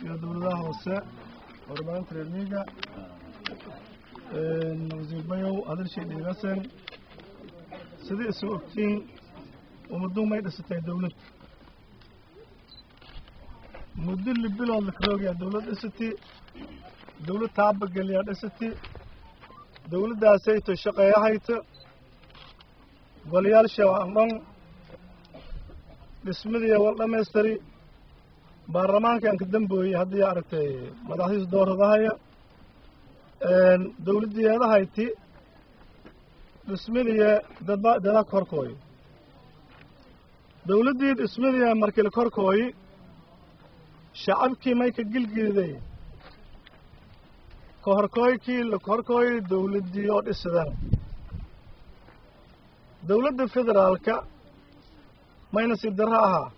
iyo dawladaha hoose horumarinta reer miyiga wasiir bayow hadalshii dhiigasan sidii isu ogtiin ummaddu may dhisatay dawlad muddo bilood la karoogayaa dawlad dhisatay dawlad taabageliyaa dhisatay dawladdaasayto shaqeeyahayta golayaasha andhan dhismadii wal dhammaystiri baarlamaankan ka dambooyey haddii aragtay madaxdiisa dooradahaya dawladdiyeedahayti dhismadiiya dada korkooy dawladdii dhismadiiya markii la korkooy shacabkii may ka gilgiliday kahorkooykii la korkooy dawladdii oo dhisidaan dawladda federaalka mayna si darro ahaa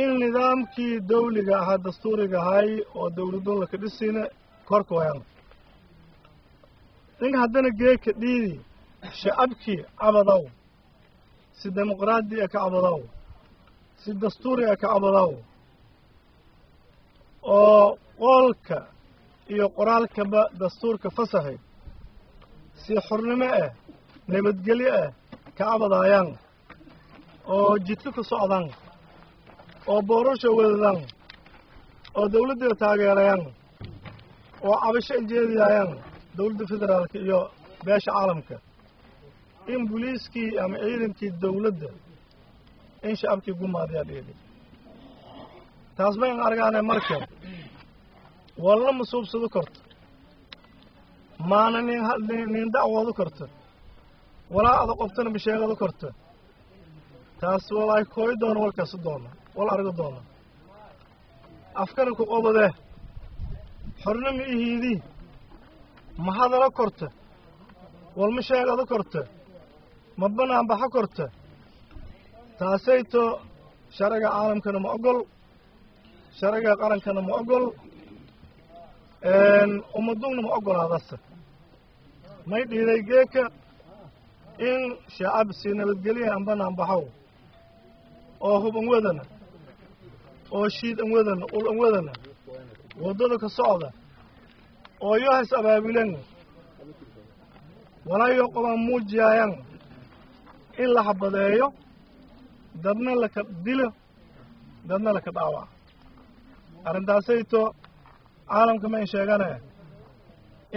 in nidaamkii dawliga ahaa dastuuriga ahay oo dawladun laka dhisina korkooyan ninka haddana geeka dhiidi shacabkii cabadow si dimuqraadi a ka cabadow si dastuuri a ka cabadow oo qoolka iyo qoraalkaba dastuurka fasahay si xurnimo ah nabadgelyo ah ka cabadaayaan oo jidka ku socdaan oo boorasha wadadaan oo dawladda taageerayaan oo cabasho injeediyayaan dawladda federaalka iyo beesha caalamka in booliiskii ama ciidankii dawladda in shacabkii gumaadayaa dheeli taas ma in argaanay marka walna ma suubsado karto maana nin dacwoodu karto walaa ada qoftana masheegadu karto taas walaay kooyi doono walkaasi doona wal argo doona afkana ku qobadee xorna ma ihiidii ma hadalo korta walma sheegado korta ma banaan baxa korta taasayto sharciga caalamkana ma ogol sharciga qarankana ma ogol ummadugna ma ogolaadase may dhiiday geeka in shacab si nabadgelya aan banaan baxow oo hub an wadana oo shiid an wadana ul an wadana waddada ka socda oo yohas abaabulan walaayo qobaan muujiyayaan in la xabadeeyo dadna laka dilo dadna laka dhaawac arrintaasayto caalamka ma in sheegane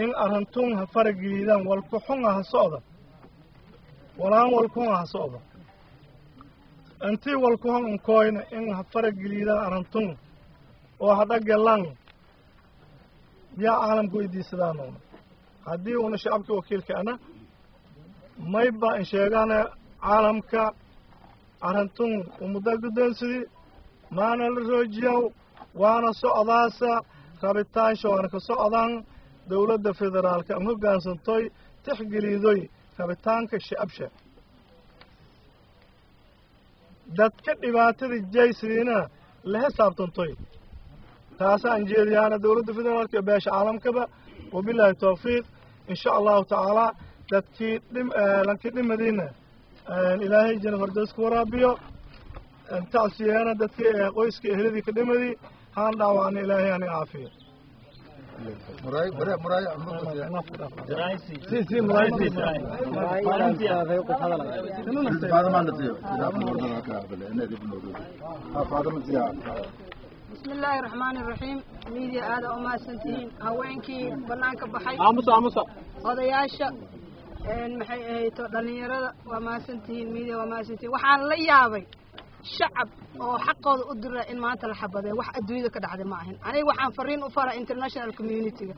in arrantun ha farageliidaan walkuxunga ha socda walaan walkuhunga ha socda intii walkuhun unkooyna in ha farageliidaan arrantun oo hadhagelan yaa caalamka weydiisadaan haddii una shacabka wakiilka ana mayba in sheegane caalamka arrantun ummadda guddoonsidii maana la roojiyaw waana socdaasa rabitaansha waana ka socdaan dawladda federaalka an hoggaansantoy tixgeliidoy rabitaanka shacabsha dadka dhibaatada jaysidiina la xisaabtantoy taasaan jeediyaana dawladda federaalka iyo beesha caalamkaba wabilaahi tawfiiq in sha allahu tacaala dadkii lankii dhimadiina ilaahay jana fardoos ku waraabiyo tacsiyeena dadkii qoyskii ehladii ka dhimadii haan dhaawacna ilaahay ani caafiyo بسم الله الرحمن الرحيم ميديا هذا وما سنتين هوينكي بنانك بحي odayaasha maxay ahayd dhalinyarada waa maasantihiin miidiya waa maasantihiin waxaan la yaabay shacab oo xaqooda u dira in maanta la xabadeeyo wax adduunyada ka dhacday ma ahan aniga waxaan fariin u faraa international community-ga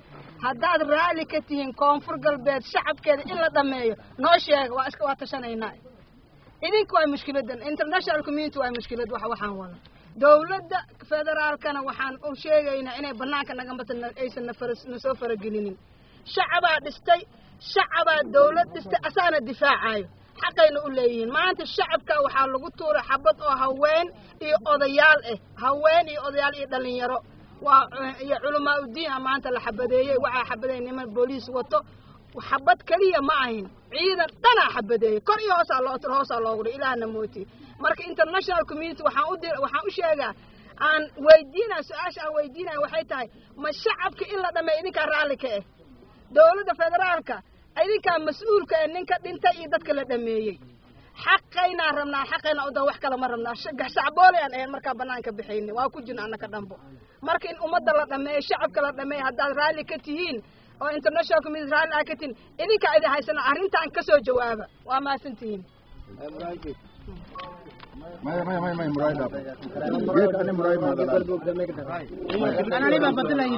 haddaad raali ka tihiin koonfur galbeed shacabkeeda in la dhameeyo noo sheega waa tashanaynaa idinku waa mushkiladan international community waa mushkilad waxaan wada dawladda federaalkana waxaan u sheegaynaa inay banaanka naga matan aysan na soo faragelinin shacabaa dhistay shacabaa dawlad dhistay asaana difaacayo xaqayna u leeyihiin maanta shacabka waxaa lagu tuuray xabad oo haween iyo odayaal haween iyo odayaal iyo dhalinyaro waa iyo culamaa udiin maanta la xabadeeyay waxaa xabadeeyay niman booliis wato xabad kaliya ma ahin ciidan dhana xabadeeyay kor iyo hoos loogu ilaaha mooti marka international community waxaan u sheegaa aan weydiinaa su-aasha aan weydiinaya waxay tahay ma shacabka in la dhameeyo idinkaa raalli ka ah dowladda federaalka idinkaa mas-uulka ah ninka dhintay iyo dadka la dhameeyey xaqaynaa rabnaa xaqayna oda wax kale ma rabnaa shacboole aan ahayn markaa banaanka bixayni waa ku jirna annaka dhanbo marka in ummadda la dhameeyo shacabka la dhameeyo haddaad raalli ka tihiin oo international community raalli aa ka tihiin idinkaa idin haysana arrintaan kasoo jawaaba waa mahadsan tihiin may muraayda geed ani muraayda anani baa badalay